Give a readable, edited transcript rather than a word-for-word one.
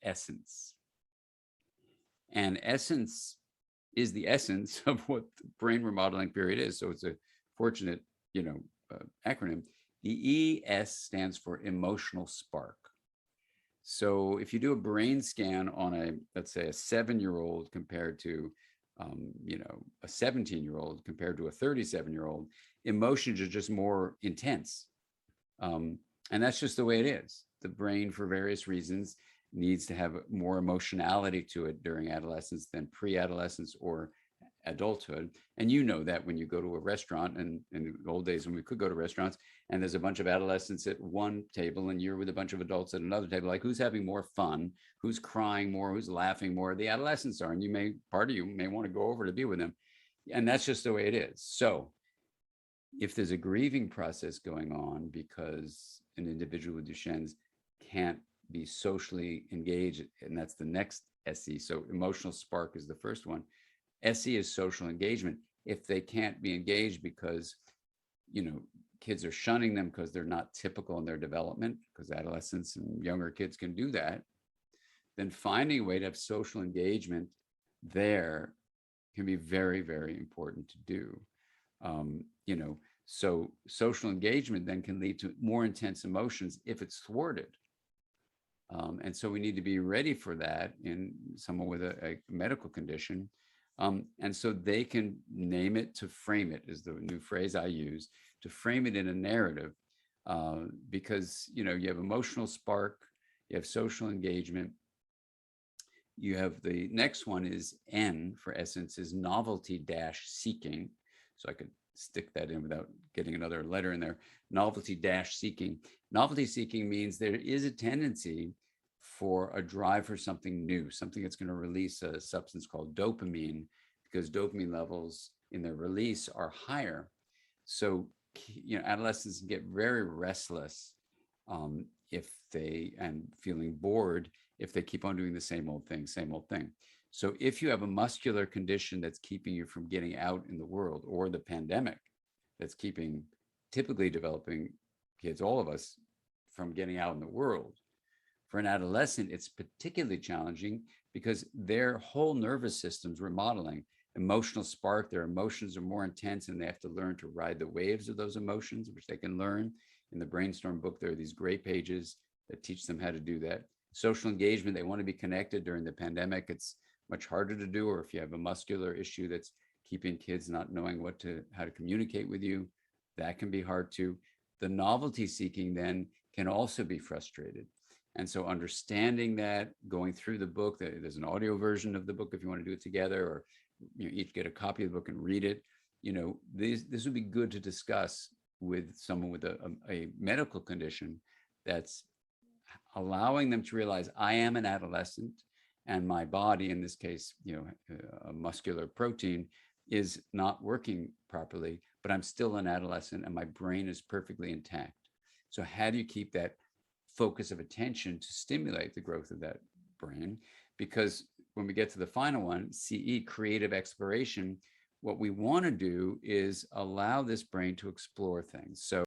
essence. And essence is the essence of what the brain remodeling period is. So it's a fortunate, acronym. The ES stands for emotional spark. So if you do a brain scan on let's say a 7-year-old compared to, a 17-year-old compared to a 37-year-old, emotions are just more intense. And that's just the way it is. The brain, for various reasons, needs to have more emotionality to it during adolescence than pre-adolescence or adulthood. And you know that when you go to a restaurant, and in the old days when we could go to restaurants and there's a bunch of adolescents at one table and you're with a bunch of adults at another table, like who's having more fun, who's crying more, who's laughing more? The adolescents are, and part of you may want to go over to be with them. And that's just the way it is. So if there's a grieving process going on because an individual with Duchenne's can't be socially engaged, and that's the next S.E. So emotional spark is the first one. S.E. is social engagement. If they can't be engaged because, kids are shunning them because they're not typical in their development, because adolescents and younger kids can do that, then finding a way to have social engagement there can be very, very important to do. So social engagement then can lead to more intense emotions if it's thwarted. And so we need to be ready for that in someone with a medical condition. And so they can name it to frame it, is the new phrase I use, to frame it in a narrative, because, you have emotional spark, you have social engagement, you have the next one is N for essence, is novelty dash seeking. So I could stick that in without getting another letter in there. Novelty dash seeking. Novelty seeking means there is a tendency for a drive for something new, something that's going to release a substance called dopamine, because dopamine levels in their release are higher. So, adolescents get very restless and feeling bored if they keep on doing the same old thing. So if you have a muscular condition that's keeping you from getting out in the world, or the pandemic that's keeping typically developing kids, all of us, from getting out in the world, for an adolescent, it's particularly challenging because their whole nervous system's remodeling. Emotional spark, their emotions are more intense, and they have to learn to ride the waves of those emotions, which they can learn. In the Brainstorm book, there are these great pages that teach them how to do that. Social engagement, they want to be connected during the pandemic. It's much harder to do, or if you have a muscular issue that's keeping kids not knowing how to communicate with you, that can be hard too. The novelty seeking then can also be frustrated. And so understanding that, going through the book, there's an audio version of the book if you want to do it together, or each get a copy of the book and read it. This would be good to discuss with someone with a medical condition that's allowing them to realize, I am an adolescent and my body, in this case, a muscular protein, is not working properly, but I'm still an adolescent and my brain is perfectly intact. So how do you keep that focus of attention to stimulate the growth of that brain? Because when we get to the final one, CE, creative exploration, what we want to do is allow this brain to explore things. So